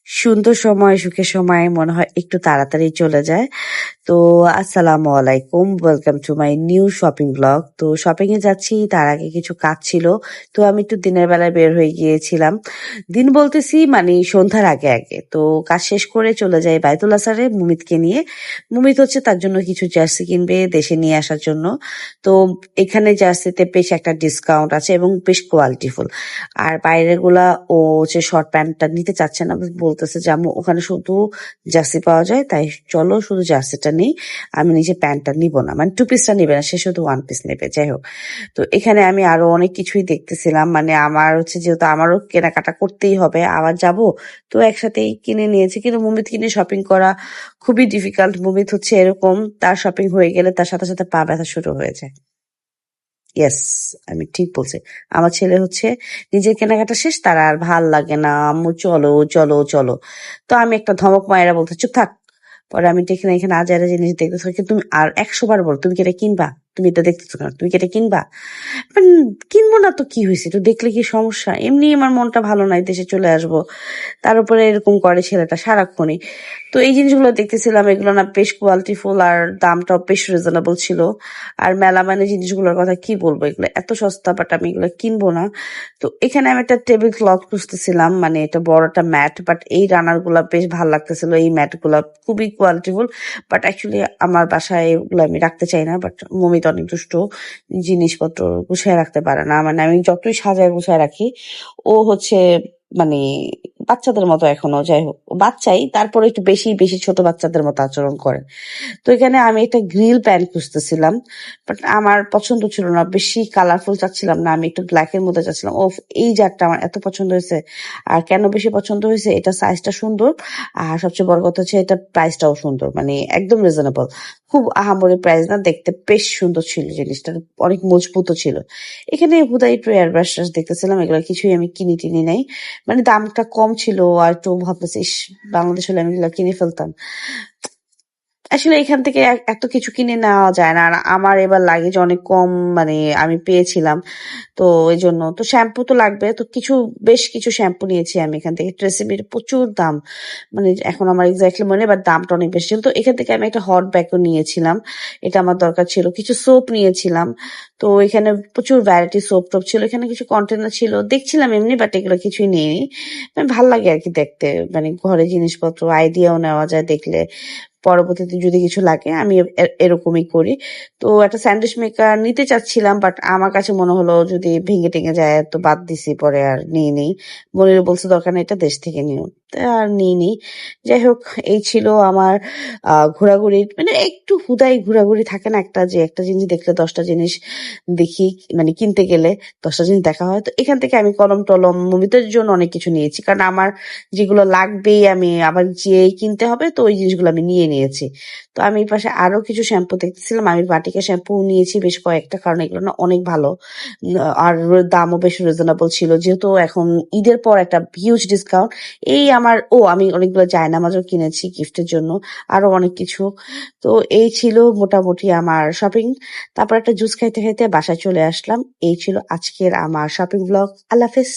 সুন্দর সময়, সুখের সময় মনে হয় একটু তাড়াতাড়ি চলে যায়। তো আসসালামু আলাইকুম। Welcome to my new shopping blog. তো শপিং এ যাচ্ছি, তার আগে কিছু কাজ ছিল। তো আমি একটু দিনের বেলায় বের হয়ে গিয়েছিলাম। দিন বলতেছি মানে সন্ধ্যার আগে। তো কাজ শেষ করে চলে যাই বায়তুল আসারে মুমিতকে নিয়ে। মুমিত হচ্ছে তার জন্য কিছু জার্সি কিনবে দেশে নিয়ে আসার জন্য। তো এখানে জার্সিতে বেশ একটা ডিসকাউন্ট আছে এবং বেশ কোয়ালিটিফুল। আর বাইরের গুলা ও হচ্ছে শর্ট প্যান্টটা নিতে চাচ্ছে না, বলতেছে যে আম্মু ওখানে শুধু জার্সি পাওয়া যায়, তাই চলো শুধু জার্সিটা নেই, আমি নিজে প্যান্টটা নিব না, মানে টু পিসটা নিবে না, সে শুধু ওয়ান পিস নেবে। যাই হোক, তো এখানে আমি আরো অনেক কিছুই দেখতেছিলাম, মানে আমার হচ্ছে যেহেতু আমারও কেনাকাটা করতেই হবে, আবার যাব, তো একসাথেই কিনে নিয়েছি। কিন্তু মুমিত কিনে শপিং করা খুবই ডিফিকাল্ট। মুমিত হচ্ছে এরকম, তার শপিং হয়ে গেলে তার সাথে সাথে পা ব্যথা শুরু হয়ে যায়। ইয়েস, আমি ঠিক বলছি। আমার ছেলে হচ্ছে নিজের কেনাকাটা শেষ, তার আর ভাল লাগে না, আম্মু চলো চলো চলো। তো আমি একটা ধমক মায়েরা বলতে চুপ থাক। পরে আমি এখানে এখানে আজারে জিনিস দেখতেছো কি তুমি, আর 100 বার বলো তুমি কি এটা কিনবা, তুমি এটা দেখতেছো কেন, তুমি কি এটা কিনবা। মানে কিনবো না তো কি হয়েছে, তো দেখলে কি সমস্যা, এমনি আমার মনটা ভালো নাই, দেশে চলে আসবো, তার উপরে এরকম করে ছেলেটা সারাক্ষণই। তো এই জিনিসগুলো দেখতেছিলাম, এগুলো না বেশ কোয়ালিটিফুল আর দামটাও বেশ রিজনেবল ছিল। আর মেলা মানে জিনিসগুলোর কথা কি বলবো, এগুলো এত সস্তা, বাট আমি এগুলো কিনবো না। তো এখানে আমি একটা টেবিল ক্লথ খুঁজতেছিলাম, মানে এটা বড় একটা ম্যাট, বাট এই রানার গুলা বেশ ভালো লাগতেছিল, এই ম্যাট গুলা খুবই কোয়ালিটিফুল। বাট অ্যাকচুয়ালি আমার বাসায় এগুলো আমি রাখতে চাই না, বাট মমিত অনেক দুষ্ট, জিনিসপত্র গুছিয়ে রাখতে পারে না, মানে আমি যতই সাজায় গুছায় রাখি, ও হচ্ছে মানে বাচ্চাদের মতো এখনো। যাই হোক, ও বাচ্চাই, তারপরে একটু বেশি বেশি ছোট বাচ্চাদের মতো আচরণ করে। তো এখানে আমি একটা গ্রিল প্যান্ট খুঁজতেছিলাম, বাট আমার পছন্দ ছিল না, বেশি কালারফুল চাচ্ছিলাম না, আমি একটু ব্ল্যাক এর মধ্যে চাচ্ছিলাম। ও, এই জারটা আমার এত পছন্দ হয়েছে। আর কেন বেশি পছন্দ হয়েছে, এটা সাইজটা সুন্দর, আর সবচেয়ে বড় কথা হচ্ছে এটা প্রাইসটাও সুন্দর, মানে একদম রিজনেবল। খুব আহামরি প্রাইস না, দেখতে বেশ সুন্দর ছিল জিনিসটা, অনেক মজবুতও ছিল। এখানে হুদাই একটু এয়ার ব্রাশ দেখতেছিলাম, এগুলো কিছুই আমি কিনি টিনি নাই, মানে দামটা কম ছিল, আর একটু ভাবতেছি ইস, বাংলাদেশ হলে আমি এগুলো কিনে ফেলতাম। আসলে এখান থেকে এত কিছু কিনে নেওয়া যায় না, আর আমার এবার লাগেজ অনেক কম, মানে আমি পেয়েছিলাম। তো এই জন্য তো শ্যাম্পু তো লাগবে, তো বেশ কিছু শ্যাম্পু নিয়েছি আমি এখান থেকে। ট্রেসিমির প্রচুর দাম, মানে এখন আমার এক্স্যাক্টলি মনে নেই, বাট দামটা অনেক বেশি ছিল। তো এখান থেকে আমি একটা হট ব্যাগও নিয়েছিলাম, এটা আমার দরকার ছিল। কিছু সোপ নিয়েছিলাম, তো এখানে প্রচুর ভ্যারাইটি সোপ টোপ ছিল, এখানে কিছু কন্টেনার ছিল, দেখছিলাম এমনি, বাট এগুলো কিছুই নিইনি। মানে ভাল লাগে আর কি দেখতে, মানে ঘরে জিনিসপত্র আইডিয়াও নেওয়া যায় দেখলে, পরবর্তীতে যদি কিছু লাগে আমি এরকমই করি। তো একটা স্যান্ডউইচ মেকার নিতে চাচ্ছিলাম, বাট আমার কাছে মনে হলো যদি ভেঙে টেঙে যায়, তো বাদ দিছি, পরে আর নিই। মনির বলছে দরকার নেই, এটা দেশ থেকে নিও, তা আর নিই। যাই হোক, এই ছিল আমার ঘোরাঘুরি, মানে একটু হুদাই ঘোরাঘুরি থাকে না, একটা যে একটা জিনিস দেখলে 10টা জিনিস দেখি, মানে কিনতে গেলে 10টা জিনিস দেখা হয়। তো এখান থেকে আমি কলম টলম মুমিতের জন্য অনেক কিছু নিয়েছি, কারণ আমার যেগুলো লাগবেই আমি আবার যেই কিনতে হবে, তো ওই জিনিসগুলো আমি নিয়ে নিয়েছি। তো আমি এই পাশে আরো কিছু শ্যাম্পু দেখতেছিলাম, আমি বাটিকা শ্যাম্পু নিয়েছি বেশ কয়েকটা, কারণ এগুলো না অনেক ভালো। আর দামও বেশ রিজনেবল ছিল, যেহেতু এখন ঈদের পর একটা হিউজ ডিসকাউন্ট। এই আমার, আমি অনেকগুলো জায়নামাজও কিনেছি গিফটের জন্য, আরো অনেক কিছু। তো এই ছিল মোটামুটি আমার শপিং। তারপর একটা জুস খাইতে খাইতে বাসায় চলে আসলাম। এই ছিল আজকের আমার শপিং ব্লগ। আল্লাহ হাফেজ।